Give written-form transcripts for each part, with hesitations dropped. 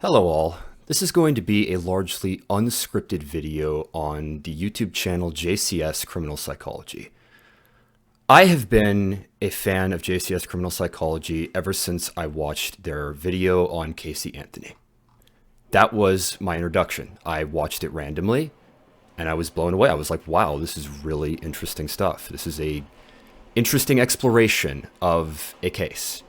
Hello all. This is going to be a largely unscripted video on the YouTube channel JCS Criminal Psychology. I have been a fan of JCS Criminal Psychology ever since I watched their video on Casey Anthony. That was my introduction. I watched it randomly and I was blown away. I was like, wow, this is really interesting stuff. This is a interesting exploration of a case.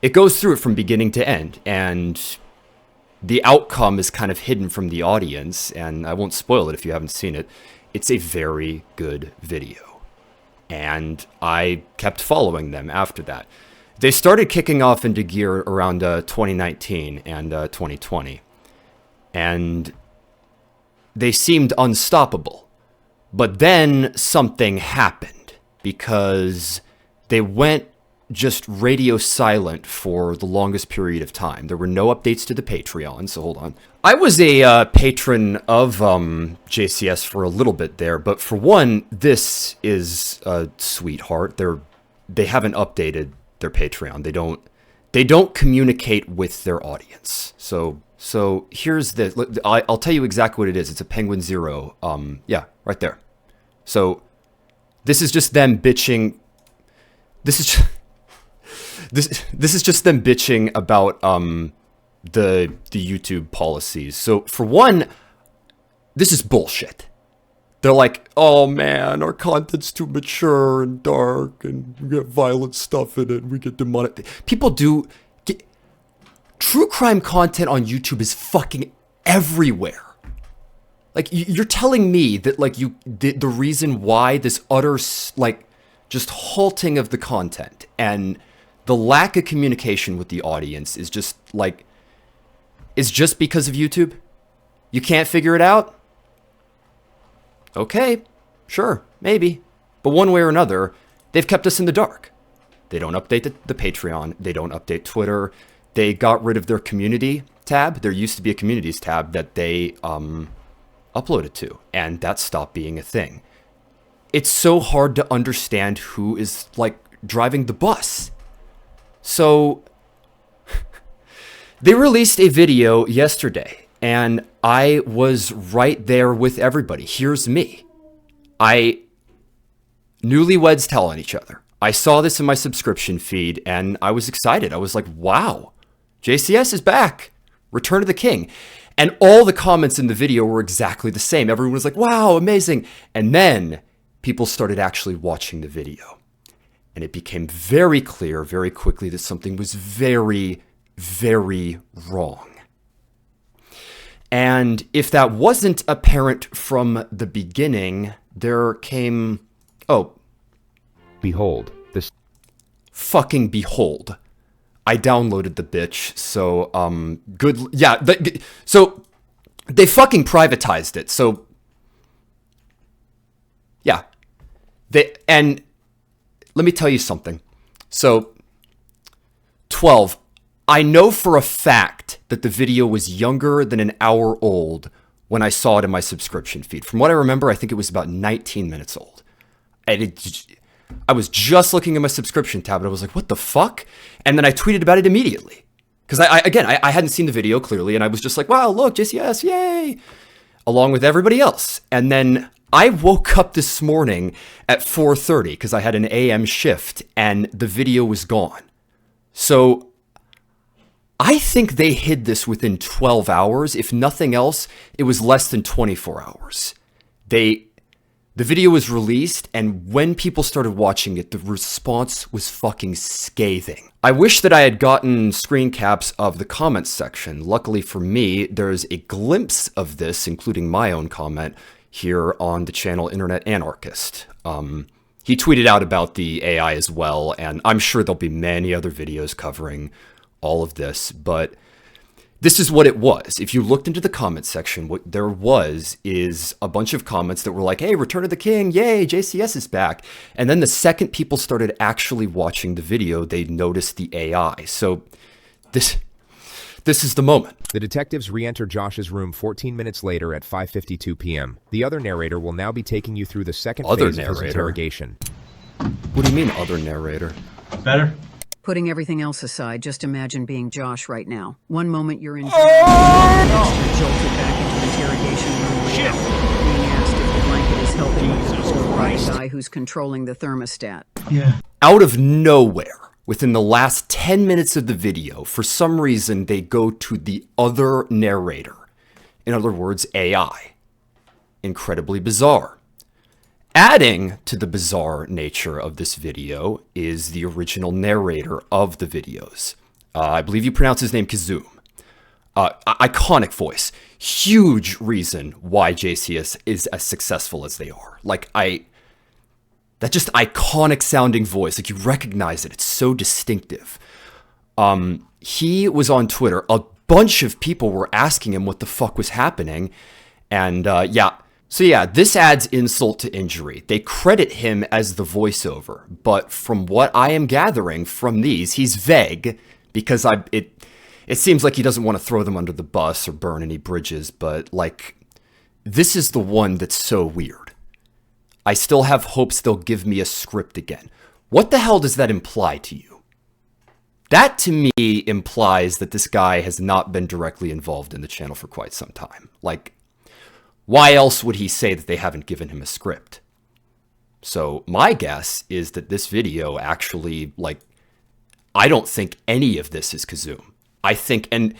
It goes through it from beginning to end, and the outcome is kind of hidden from the audience, and I won't spoil it if you haven't seen it. It's a very good video, and I kept following them after that. They started kicking off into gear around 2019 and 2020, and they seemed unstoppable. But then something happened, because they went just radio silent for the longest period of time. There were no updates to the Patreon, so hold on. I was a patron of JCS for a little bit there, but for one, this is a sweetheart. They haven't updated their Patreon. They don't communicate with their audience. So here's the. I'll tell you exactly what it is. It's a Penguin Zero. Yeah, right there. So this is just them bitching. This is just them bitching about the YouTube policies. So for one, this is bullshit. They're like, oh man, our content's too mature and dark, and we get violent stuff in it, and we get demonic. People do get true crime content on YouTube is fucking everywhere. Like, you're telling me that, like, the reason why this utter, like, just halting of the content and the lack of communication with the audience is just, like, is just because of YouTube? You can't figure it out? Okay, sure, maybe. But one way or another, they've kept us in the dark. They don't update the Patreon. They don't update Twitter. They got rid of their community tab. There used to be a communities tab that they, uploaded to, and that stopped being a thing. It's so hard to understand who is, like, driving the bus. So they released a video yesterday, and I was right there with everybody. Here's me. Newlyweds telling each other. I saw this in my subscription feed, and I was excited. I was like, wow, JCS is back. Return of the King. And all the comments in the video were exactly the same. Everyone was like, wow, amazing. And then people started actually watching the video. And it became very clear very quickly that something was very, very wrong. And if that wasn't apparent from the beginning, there came, behold, this fucking behold. I downloaded the bitch, so, good, yeah, so, they fucking privatized it, so, yeah, and let me tell you something, so, 12, I know for a fact that the video was younger than an hour old when I saw it in my subscription feed. From what I remember, I think it was about 19 minutes old, and I was just looking at my subscription tab and I was like, what the fuck? And then I tweeted about it immediately. Because I hadn't seen the video clearly, and I was just like, wow, look, JCS, yay! Along with everybody else. And then I woke up this morning at 4:30 because I had an AM shift and the video was gone. So I think they hid this within 12 hours. If nothing else, it was less than 24 hours. The video was released, and when people started watching it, the response was fucking scathing. I wish that I had gotten screen caps of the comments section. Luckily for me, there's a glimpse of this, including my own comment, here on the channel Internet Anarchist. He tweeted out about the AI as well, and I'm sure there'll be many other videos covering all of this, but this is what it was. If you looked into the comment section, what there was is a bunch of comments that were like, hey, Return of the King, yay, JCS is back. And then the second people started actually watching the video, they noticed the AI. So this is the moment. The detectives re-enter Josh's room 14 minutes later at 5:52 p.m. The other narrator will now be taking you through the second phase of his interrogation. What do you mean, other narrator? Better? Putting everything else aside, just imagine being Josh right now. One moment you're in jail, you're jolted back into interrogation room without being asked if the blanket is helping the poor white guy who's controlling the thermostat. Yeah. Out of nowhere, within the last 10 minutes of the video, for some reason, they go to the other narrator. In other words, AI. Incredibly bizarre. Adding to the bizarre nature of this video is the original narrator of the videos. I believe you pronounce his name Kazoom. Iconic voice. Huge reason why JCS is as successful as they are. That just iconic sounding voice. Like, you recognize it. It's so distinctive. He was on Twitter. A bunch of people were asking him what the fuck was happening. And this adds insult to injury. They credit him as the voiceover, but from what I am gathering from these, he's vague because it seems like he doesn't want to throw them under the bus or burn any bridges, but like, this is the one that's so weird. I still have hopes they'll give me a script again. What the hell does that imply to you? That to me implies that this guy has not been directly involved in the channel for quite some time. Like, why else would he say that they haven't given him a script? So my guess is that this video actually, like, I don't think any of this is Kazoom. I think, and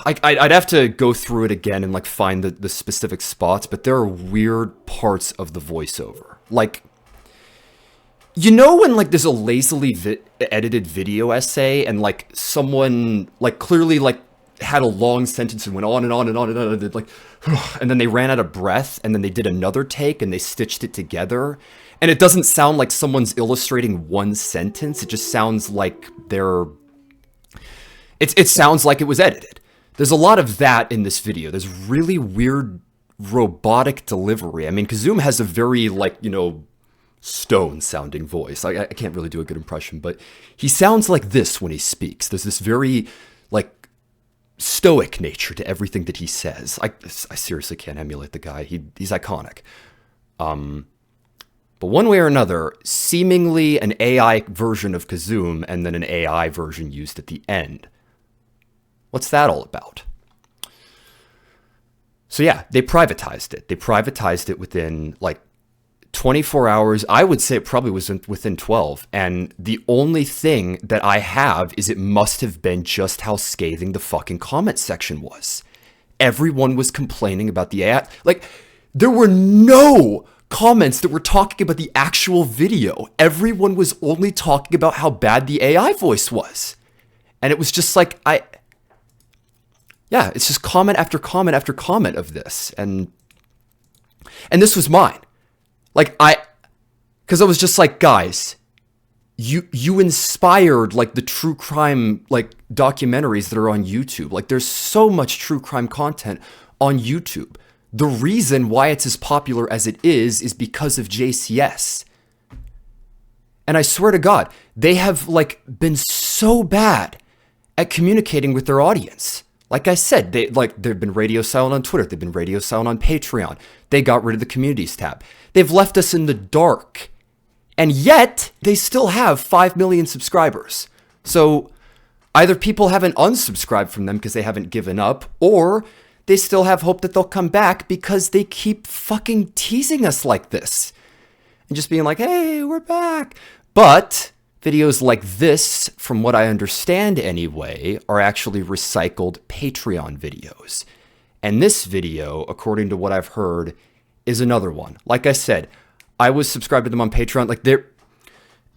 I'd have to go through it again and like find the specific spots, but there are weird parts of the voiceover. Like, you know when like there's a lazily edited video essay and like someone like clearly like had a long sentence and went on and on and on and on and like, and then they ran out of breath and then they did another take and they stitched it together. And it doesn't sound like someone's illustrating one sentence. It just sounds like it sounds like it was edited. There's a lot of that in this video. There's really weird robotic delivery. I mean, Kazoom has a very like, you know, stone sounding voice. I can't really do a good impression, but he sounds like this when he speaks. There's this very like stoic nature to everything that he says. I seriously can't emulate the guy. He's iconic. But one way or another, seemingly an AI version of Kazoom and then an AI version used at the end. What's that all about? So yeah, they privatized it. They privatized it within like 24 hours. I would say it probably was within 12. And the only thing that I have is it must have been just how scathing the fucking comment section was. Everyone was complaining about the AI. Like, there were no comments that were talking about the actual video. Everyone was only talking about how bad the AI voice was. And it was just like, it's just comment after comment after comment of this. And this was mine. Like, because I was just like, guys, you inspired like the true crime like documentaries that are on YouTube. Like, there's so much true crime content on YouTube. The reason why it's as popular as it is because of JCS. And I swear to God, they have like been so bad at communicating with their audience. Like I said, they've been radio silent on Twitter. They've been radio silent on Patreon. They got rid of the communities tab. They've left us in the dark. And yet, they still have 5 million subscribers. So either people haven't unsubscribed from them because they haven't given up, or they still have hope that they'll come back because they keep fucking teasing us like this. And just being like, hey, we're back. But videos like this, from what I understand anyway, are actually recycled Patreon videos. And this video, according to what I've heard, is another one. Like I said, I was subscribed to them on Patreon. Like,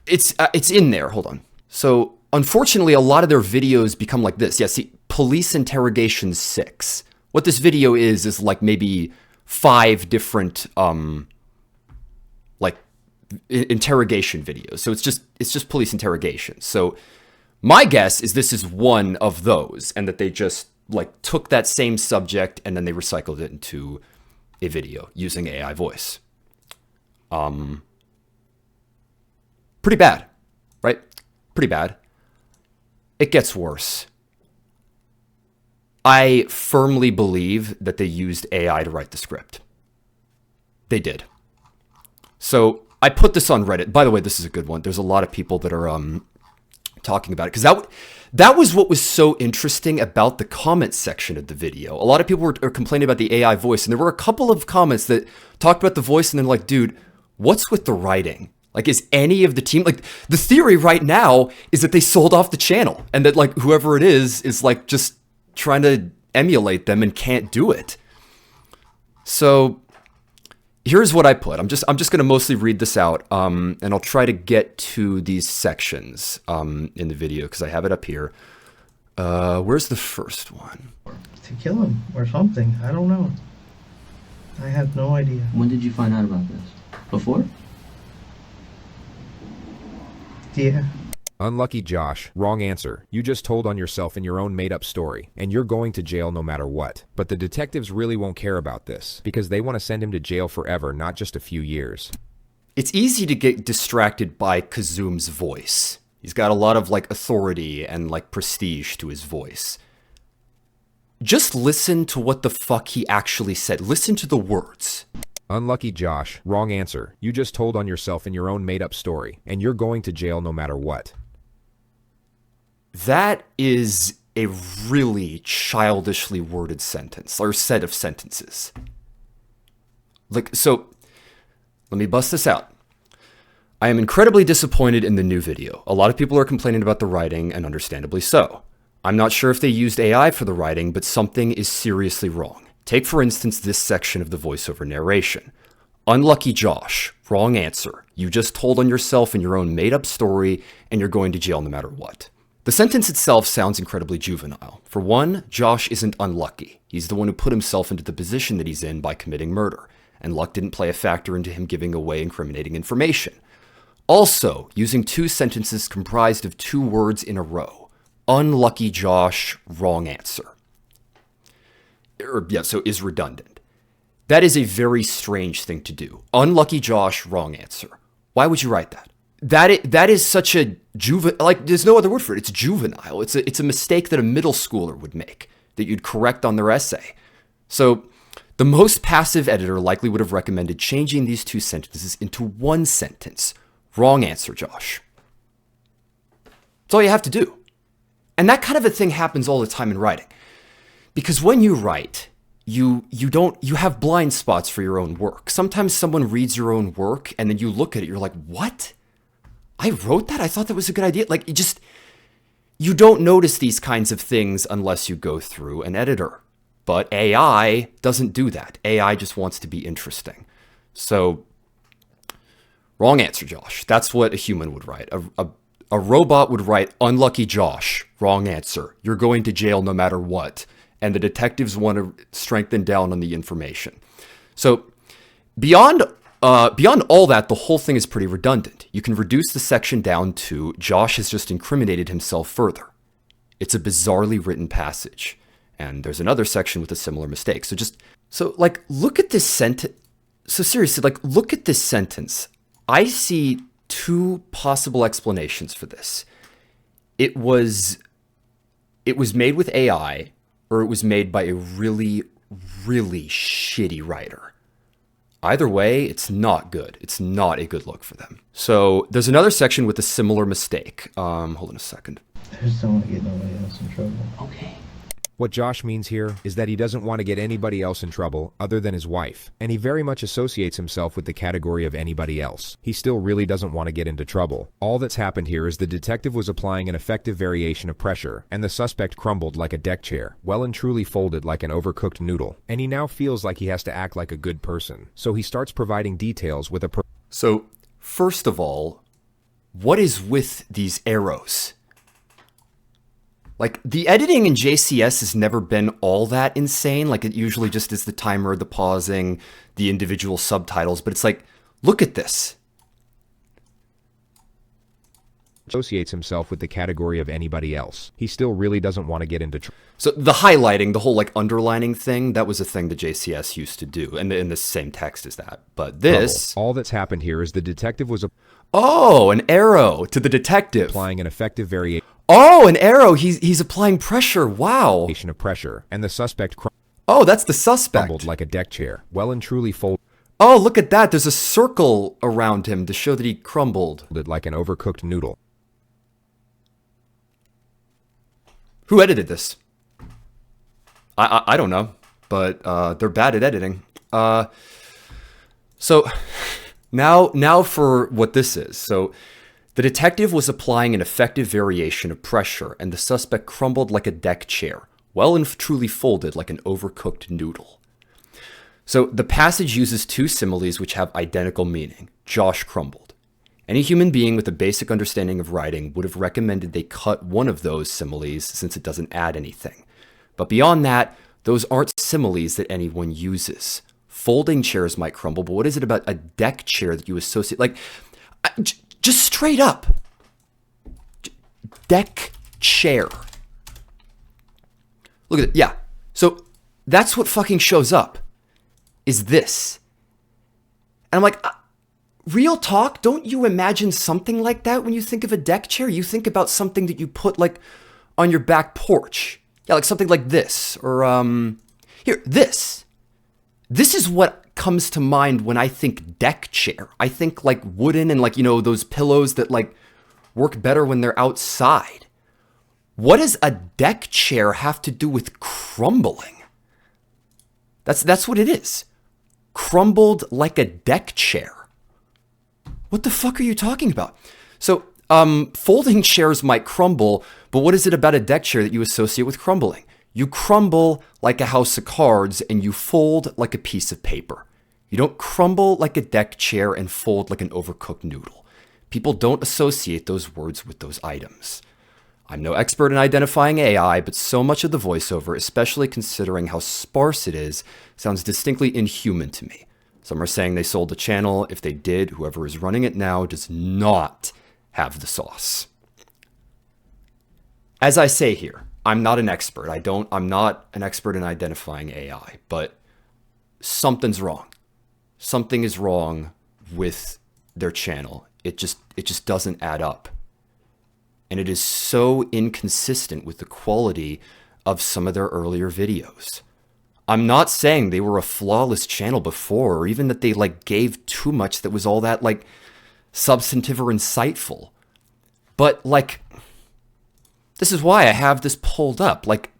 it's in there. Hold on. So, unfortunately, a lot of their videos become like this. Yeah, see, Police Interrogation 6. What this video is like maybe 5 different interrogation videos. So it's just police interrogation. So my guess is this is one of those, and that they just like took that same subject and then they recycled it into a video using AI voice. Pretty bad, right? Pretty bad. It gets worse. I firmly believe that they used AI to write the script. They did. So I put this on Reddit. By the way, this is a good one. There's a lot of people that are talking about it, because that was what was so interesting about the comment section of the video. A lot of people were complaining about the AI voice, and there were a couple of comments that talked about the voice, and they're like, dude, what's with the writing? Like, is any of the team, like, the theory right now is that they sold off the channel, and that, like, whoever it is like just trying to emulate them and can't do it. So here's what I put. I'm just going to mostly read this out, and I'll try to get to these sections in the video because I have it up here. Where's the first one? To kill him or something. I don't know. I have no idea. When did you find out about this? Before? Yeah. Unlucky Josh. Wrong answer. You just told on yourself in your own made-up story, and you're going to jail no matter what. But the detectives really won't care about this, because they want to send him to jail forever, not just a few years. It's easy to get distracted by Kazum's voice. He's got a lot of, like, authority and, like, prestige to his voice. Just listen to what the fuck he actually said. Listen to the words. Unlucky Josh. Wrong answer. You just told on yourself in your own made-up story, and you're going to jail no matter what. That is a really childishly worded sentence, or set of sentences. Like, so, let me bust this out. I am incredibly disappointed in the new video. A lot of people are complaining about the writing, and understandably so. I'm not sure if they used AI for the writing, but something is seriously wrong. Take, for instance, this section of the voiceover narration. Unlucky Josh. Wrong answer. You just told on yourself in your own made-up story, and you're going to jail no matter what. The sentence itself sounds incredibly juvenile. For one, Josh isn't unlucky. He's the one who put himself into the position that he's in by committing murder, and luck didn't play a factor into him giving away incriminating information. Also, using two sentences comprised of two words in a row. Unlucky Josh, wrong answer. So is redundant. That is a very strange thing to do. Unlucky Josh, wrong answer. Why would you write that? That is such a juvenile, like, there's no other word for it. It's juvenile. It's a mistake that a middle schooler would make, that you'd correct on their essay. So the most passive editor likely would have recommended changing these two sentences into one sentence. Wrong answer, Josh. That's all you have to do. And that kind of a thing happens all the time in writing. Because when you write, you have blind spots for your own work. Sometimes someone reads your own work and then you look at it, you're like, what? I wrote that? I thought that was a good idea. Like, you don't notice these kinds of things unless you go through an editor. But AI doesn't do that. AI just wants to be interesting. So, wrong answer, Josh. That's what a human would write. A robot would write, unlucky Josh, wrong answer. You're going to jail no matter what. And the detectives want to strengthen down on the information. So, beyond all that, the whole thing is pretty redundant. You can reduce the section down to Josh has just incriminated himself further. It's a bizarrely written passage. And there's another section with a similar mistake. Look at this sentence. So seriously, look at this sentence. I see two possible explanations for this. It was made with AI, or it was made by a really, really shitty writer. Either way, it's not good. It's not a good look for them. So there's another section with a similar mistake. Hold on a second. I just don't want to get nobody else in trouble. Okay. What Josh means here is that he doesn't want to get anybody else in trouble other than his wife, and he very much associates himself with the category of anybody else. He still really doesn't want to get into trouble. All that's happened here is the detective was applying an effective variation of pressure, and the suspect crumbled like a deck chair, well and truly folded like an overcooked noodle, and he now feels like he has to act like a good person. So he starts providing details with a So, first of all, what is with these arrows? Like, the editing in JCS has never been all that insane. Like, it usually just is the timer, the pausing, the individual subtitles. But it's like, look at this. associates himself with the category of anybody else. He still really doesn't want to get into trouble. So the highlighting, the whole, like, underlining thing, that was a thing that JCS used to do. And in the same text as that. But this... All that's happened here is the detective was Oh, an arrow to the detective. applying an effective variation Oh, an arrow. He's applying pressure. Wow. of pressure, and the suspect Oh, that's the suspect. crumbled like a deck chair, well and truly folded Oh, look at that. There's a circle around him to show that he crumbled. like an overcooked noodle. Who edited this? I don't know, but they're bad at editing. So now for what this is. So the detective was applying an effective variation of pressure, and the suspect crumbled like a deck chair, well and truly folded like an overcooked noodle. So the passage uses two similes which have identical meaning. Josh crumbled. Any human being with a basic understanding of writing would have recommended they cut one of those similes since it doesn't add anything. But beyond that, those aren't similes that anyone uses. Folding chairs might crumble, but what is it about a deck chair that you associate? Like, just straight up. Deck chair. Look at it. Yeah. So that's what fucking shows up. Is this. And I'm like, real talk, don't you imagine something like that when you think of a deck chair? You think about something that you put like on your back porch. Yeah, like something like this. Or, here, this. This is what comes to mind when I think deck chair. I think like wooden and like, you know, those pillows that like work better when they're outside. What does a deck chair have to do with crumbling? That's what it is. Crumbled like a deck chair. What the fuck are you talking about? So, folding chairs might crumble, but what is it about a deck chair that you associate with crumbling? You crumble like a house of cards and you fold like a piece of paper. You don't crumble like a deck chair and fold like an overcooked noodle. People don't associate those words with those items. I'm no expert in identifying AI, but so much of the voiceover, especially considering how sparse it is, sounds distinctly inhuman to me. Some are saying they sold the channel. If they did, whoever is running it now does not have the sauce. As I say here, I'm not an expert. I'm not an expert in identifying AI, but something's wrong. Something is wrong with their channel. It just doesn't add up. And it is so inconsistent with the quality of some of their earlier videos. I'm not saying they were a flawless channel before, or even that they like gave too much that was all that like substantive or insightful. But like, this is why I have this pulled up. Like,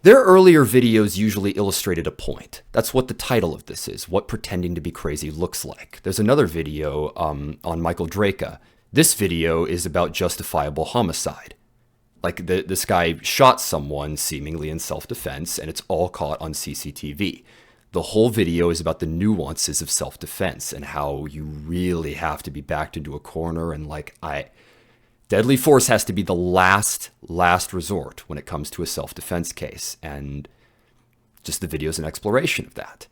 their earlier videos usually illustrated a point. That's what the title of this is, what pretending to be crazy looks like. There's another video on Michael Draka. This video is about justifiable homicide. Like, this guy shot someone seemingly in self-defense, and it's all caught on CCTV. The whole video is about the nuances of self-defense and how you really have to be backed into a corner, and like, deadly force has to be the last resort when it comes to a self-defense case, and just the video is an exploration of that.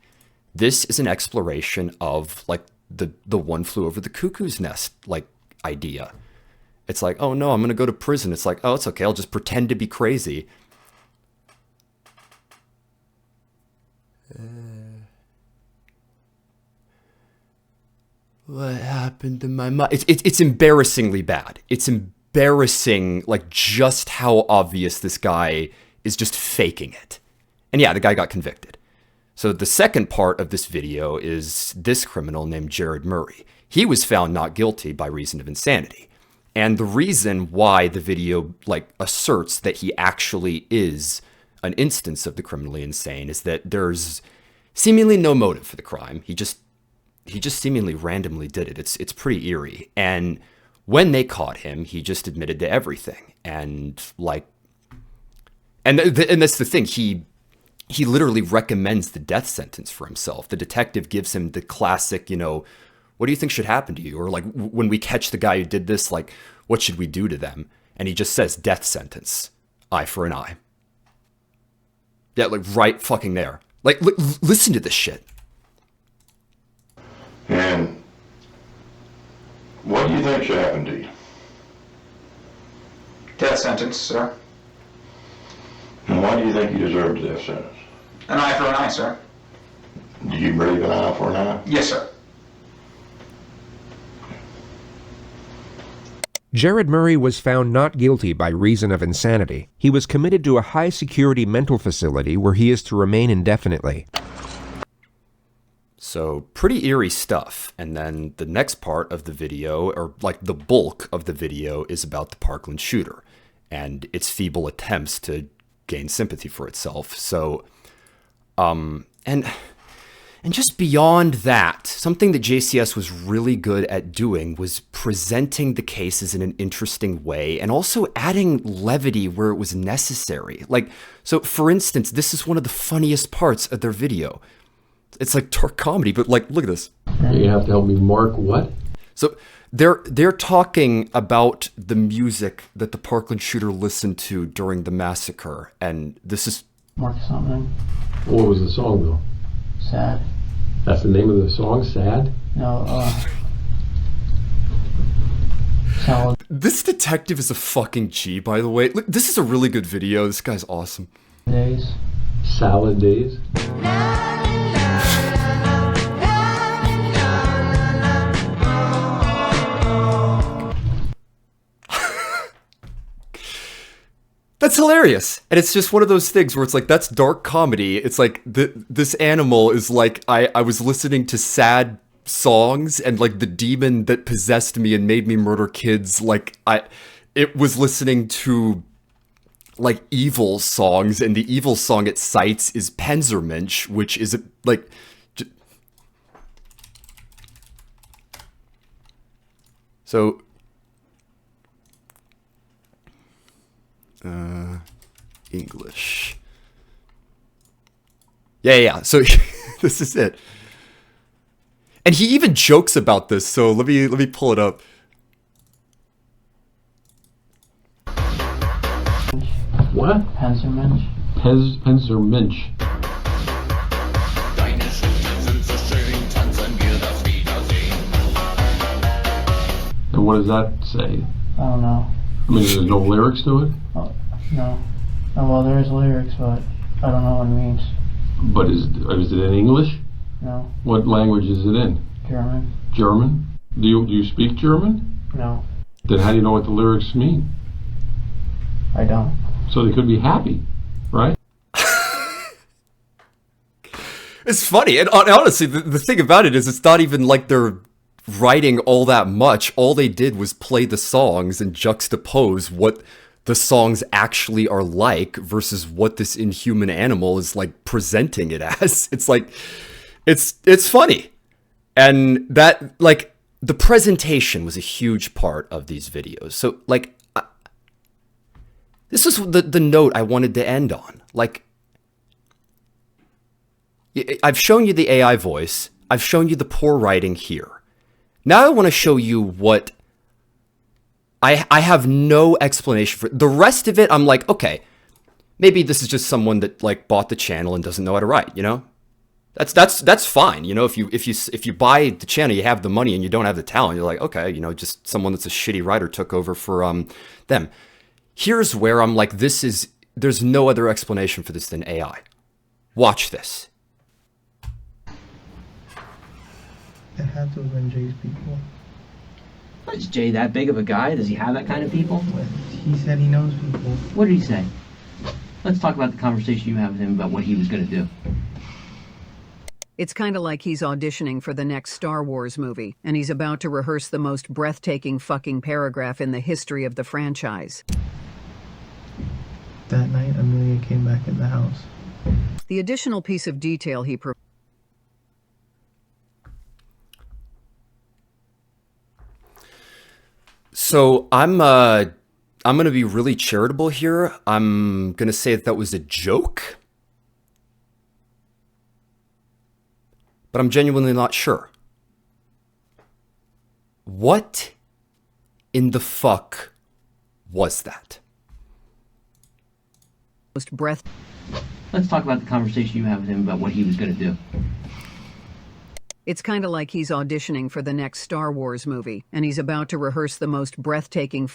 This is an exploration of like the one flew over the cuckoo's nest like idea. It's like, oh no, I'm gonna go to prison. It's like, oh, it's okay, I'll just pretend to be crazy. What happened to my mind? It's embarrassingly bad. It's embarrassing, like just how obvious this guy is just faking it. And yeah, the guy got convicted. So the second part of this video is this criminal named Jared Murray. He was found not guilty by reason of insanity. And the reason why the video like asserts that he actually is an instance of the criminally insane is that there's seemingly no motive for the crime. He just seemingly randomly did it. It's pretty eerie. And when they caught him, he just admitted to everything. And like, and that's the thing. He literally recommends the death sentence for himself. The detective gives him the classic, you know, what do you think should happen to you? Or like, when we catch the guy who did this, like, what should we do to them? And he just says death sentence, eye for an eye. Yeah, like right fucking there. Like, listen to this shit. And what do you think should happen to you? Death sentence, sir. And why do you think you deserve the death sentence? An eye for an eye, sir. Do you believe an eye for an eye? Yes, sir. Jared Murray was found not guilty by reason of insanity. He was committed to a high-security mental facility where he is to remain indefinitely. So pretty eerie stuff. And then the next part of the video, or like the bulk of the video, is about the Parkland shooter. and its feeble attempts to gain sympathy for itself. So, and just beyond that, something that JCS was really good at doing was presenting the cases in an interesting way and also adding levity where it was necessary. Like, so for instance, this is one of the funniest parts of their video. It's like dark comedy, but like, look at this. You have to help me mark what? So they're talking about the music that the Parkland shooter listened to during the massacre, and this is... Mark something. What was the song though? Sad. That's the name of the song, Sad? No, Salad. This detective is a fucking G, by the way. Look, this is a really good video. This guy's awesome. Days. Salad Days? That's hilarious. And it's just one of those things where it's like, that's dark comedy. It's like, this animal is like, I was listening to sad songs, and like the demon that possessed me and made me murder kids, like it was listening to like evil songs, and the evil song it cites is Panzermensch, which is like... So... English. Yeah. So this is it. And he even jokes about this. So let me pull it up. What? Panzermensch. Panzermensch. And what does that say? I don't know. I mean, there's no lyrics to it? Oh, no. Oh, well, there is lyrics, but I don't know what it means. But is it in English? No. What language is it in? German. German? Do you speak German? No. Then how do you know what the lyrics mean? I don't. So they could be happy, right? It's funny. And honestly, the thing about it is it's not even like they're writing all that much. All they did was play the songs and juxtapose what the songs actually are like versus what this inhuman animal is like presenting it as. It's like, it's funny. And that, like, the presentation was a huge part of these videos. So like, this was the note I wanted to end on. Like, I've shown you the AI voice. I've shown you the poor writing here. Now I want to show you what I have no explanation for. The rest of it, I'm like, okay, maybe this is just someone that like bought the channel and doesn't know how to write, you know? That's fine, you know, if you buy the channel, you have the money and you don't have the talent, you're like, okay, you know, just someone that's a shitty writer took over for them. Here's where I'm like, there's no other explanation for this than AI. Watch this. It had to have been Jay's people. Is Jay that big of a guy? Does he have that kind of people? He said he knows people. What did he say? Let's talk about the conversation you have with him about what he was going to do. It's kind of like he's auditioning for the next Star Wars movie, and he's about to rehearse the most breathtaking fucking paragraph in the history of the franchise. That night, Amelia came back in the house. The additional piece of detail he provided. So I'm going to be really charitable here. I'm going to say that was a joke. But I'm genuinely not sure. What in the fuck was that? Most breath. Let's talk about the conversation you have with him about what he was going to do. It's kind of like he's auditioning for the next Star Wars movie, and he's about to rehearse the most breathtaking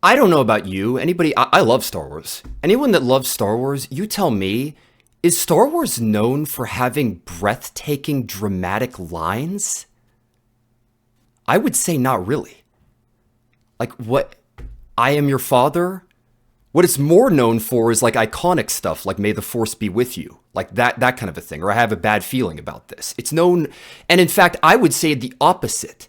I don't know about you. Anybody, I love Star Wars. Anyone that loves Star Wars, you tell me, is Star Wars known for having breathtaking, dramatic lines? I would say not really. Like what, I am your father? What it's more known for is like iconic stuff, like May the Force be with you. Like that kind of a thing, or I have a bad feeling about this. It's known, and in fact, I would say the opposite.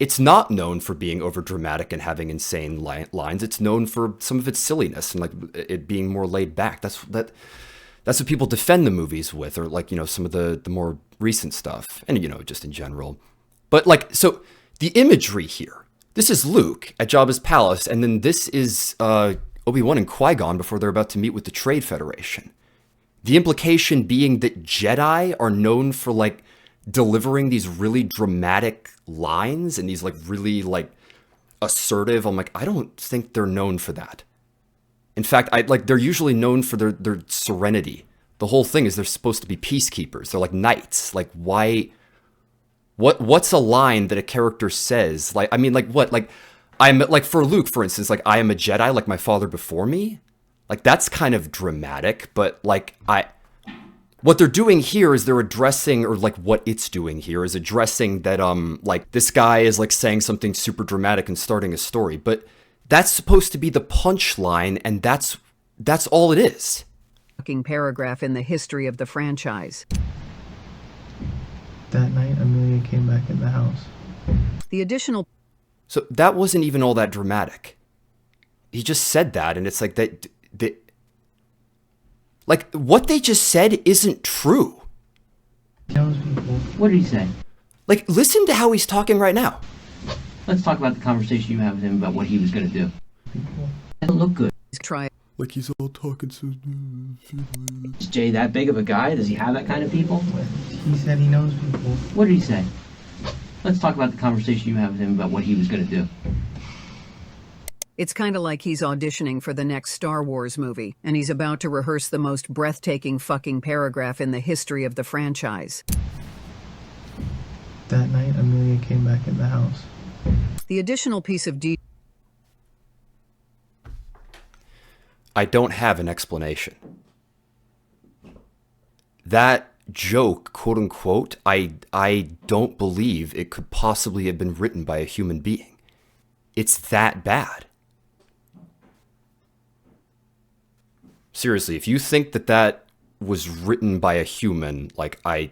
it's not known for being overdramatic and having insane lines. It's known for some of its silliness and like it being more laid back. That's what people defend the movies with, or like, you know, some of the more recent stuff, and, you know, just in general. But like, so the imagery here, this is Luke at Jabba's palace, and then this is Obi-Wan and Qui-Gon before they're about to meet with the Trade Federation. The implication being that Jedi are known for like delivering these really dramatic lines and these like really like assertive. I'm like, I don't think they're known for that. In fact, they're usually known for their serenity. The whole thing is they're supposed to be peacekeepers. They're like knights. Like, why? What's a line that a character says? Like, I mean, like what? Like, I'm like, for Luke, for instance, like, I am a Jedi like my father before me. Like, that's kind of dramatic, but like what they're doing here is they're addressing, or like what it's doing here is addressing that like this guy is like saying something super dramatic and starting a story, but that's supposed to be the punchline, and that's all it is. Fucking paragraph in the history of the franchise. That night, Amelia came back in the house. The additional... So that wasn't even all that dramatic. He just said that, and it's like that like, what they just said isn't true. Tells people. What did he say? Like, listen to how he's talking right now. Let's talk about the conversation you had with him about what he was going to do. It doesn't look good. Try. Like, he's all talking so... Is Jay that big of a guy? Does he have that kind of people? He said he knows people. What did he say? Let's talk about the conversation you had with him about what he was going to do. It's kind of like he's auditioning for the next Star Wars movie, and he's about to rehearse the most breathtaking fucking paragraph in the history of the franchise. That night, Amelia came back in the house. The additional piece of detail... I don't have an explanation. That joke, quote unquote, I don't believe it could possibly have been written by a human being. It's that bad. Seriously, if you think that was written by a human, like, I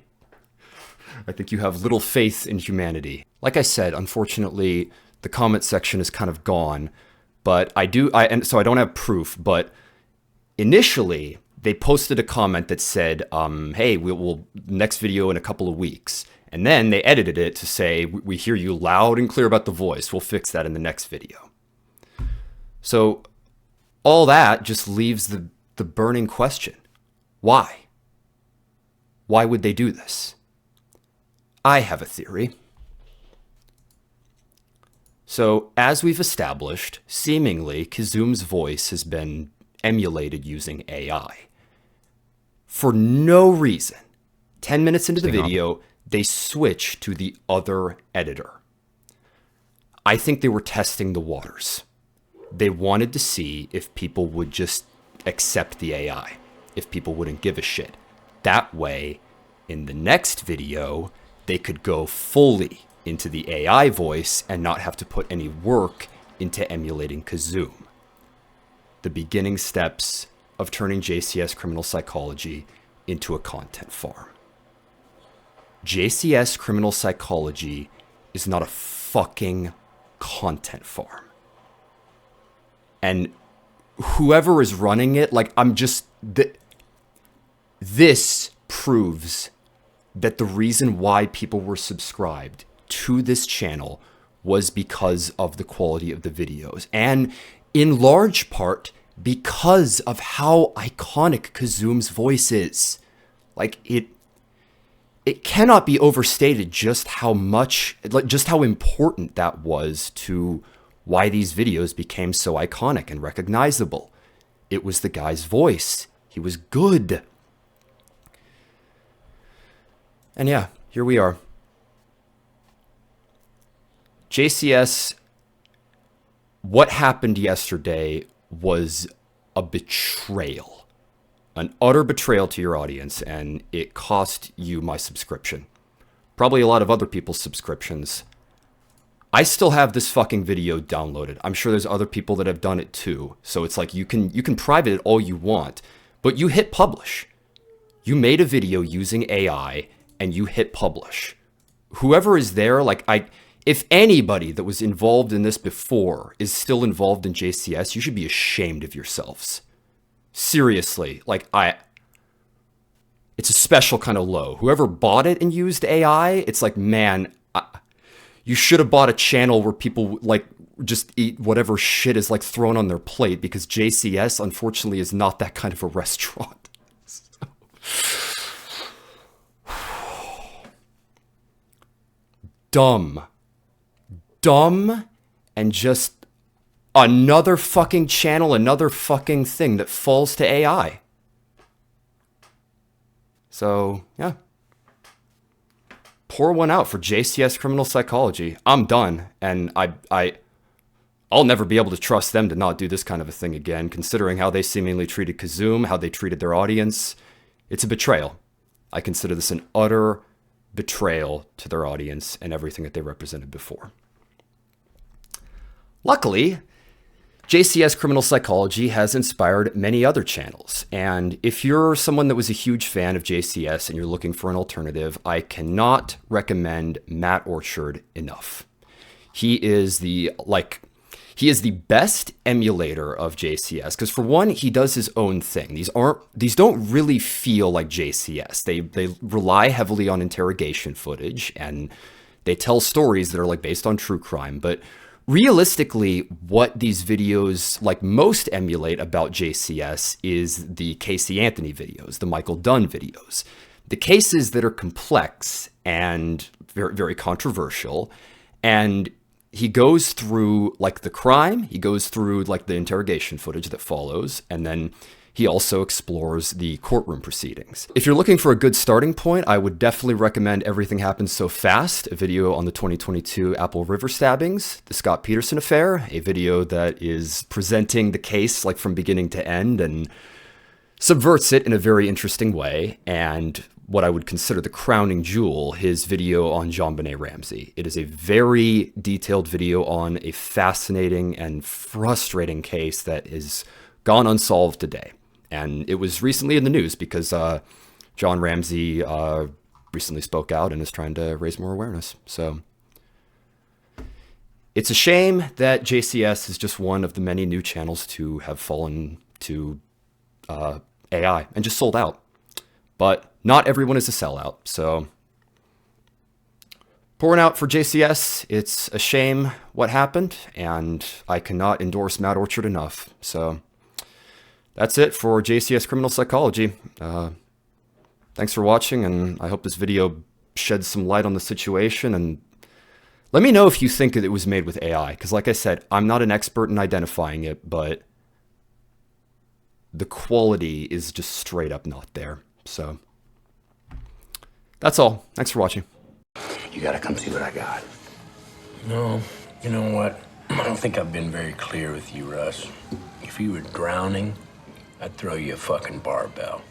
think you have little faith in humanity. Like I said, unfortunately, the comment section is kind of gone, but and so I don't have proof, but initially they posted a comment that said, hey, we'll next video in a couple of weeks. And then they edited it to say, we hear you loud and clear about the voice. We'll fix that in the next video. So all that just leaves the burning question. Why? Why would they do this? I have a theory. So, as we've established, seemingly, Kazum's voice has been emulated using AI. For no reason, 10 minutes into the video, they switch to the other editor. I think they were testing the waters. They wanted to see if people would just accept the AI, if people wouldn't give a shit. That way, in the next video, they could go fully into the AI voice and not have to put any work into emulating Kazum. The beginning steps of turning JCS Criminal Psychology into a content farm. JCS Criminal Psychology is not a fucking content farm. And whoever is running it, like, this proves that the reason why people were subscribed to this channel was because of the quality of the videos, and in large part because of how iconic Kazum's voice is. Like, it cannot be overstated just how important that was to why these videos became so iconic and recognizable. It was the guy's voice. He was good. And yeah, here we are. JCS, what happened yesterday was a betrayal. An utter betrayal to your audience, and it cost you my subscription. Probably a lot of other people's subscriptions. I still have this fucking video downloaded. I'm sure there's other people that have done it too. So it's like you can private it all you want, but you hit publish. You made a video using AI and you hit publish. Whoever is there, like, If anybody that was involved in this before is still involved in JCS, you should be ashamed of yourselves. Seriously, like it's a special kind of low. Whoever bought it and used AI, it's like, man, you should have bought a channel where people like just eat whatever shit is like thrown on their plate, because JCS, unfortunately, is not that kind of a restaurant. Dumb, and just another fucking channel, another fucking thing that falls to AI. So, yeah. Pour one out for JCS Criminal Psychology. I'm done, and I'll never be able to trust them to not do this kind of a thing again, considering how they seemingly treated Kazum, how they treated their audience. It's a betrayal. I consider this an utter betrayal to their audience and everything that they represented before. Luckily, JCS Criminal Psychology has inspired many other channels, and if you're someone that was a huge fan of JCS and you're looking for an alternative, I cannot recommend Matt Orchard enough. He is the best emulator of JCS, because for one, he does his own thing. These don't really feel like JCS. They rely heavily on interrogation footage, and they tell stories that are like based on true crime, but realistically, what these videos like most emulate about JCS is the Casey Anthony videos, the Michael Dunn videos, the cases that are complex and very, very controversial. And he goes through like the crime, he goes through like the interrogation footage that follows, and then he also explores the courtroom proceedings. If you're looking for a good starting point, I would definitely recommend Everything Happened So Fast, a video on the 2022 Apple River stabbings, the Scott Peterson affair, a video that is presenting the case like from beginning to end and subverts it in a very interesting way, and what I would consider the crowning jewel, his video on JonBenet Ramsey. It is a very detailed video on a fascinating and frustrating case that is gone unsolved today. And it was recently in the news because John Ramsey recently spoke out and is trying to raise more awareness. So it's a shame that JCS is just one of the many new channels to have fallen to AI and just sold out. But not everyone is a sellout. So pouring out for JCS, it's a shame what happened, and I cannot endorse Matt Orchard enough. So that's it for JCS Criminal Psychology. Thanks for watching, and I hope this video sheds some light on the situation. And let me know if you think that it was made with AI, because like I said, I'm not an expert in identifying it, but the quality is just straight up not there. So that's all. Thanks for watching. You gotta come see what I got. No, you know what? I don't think I've been very clear with you, Russ. If you were drowning, I'd throw you a fucking barbell.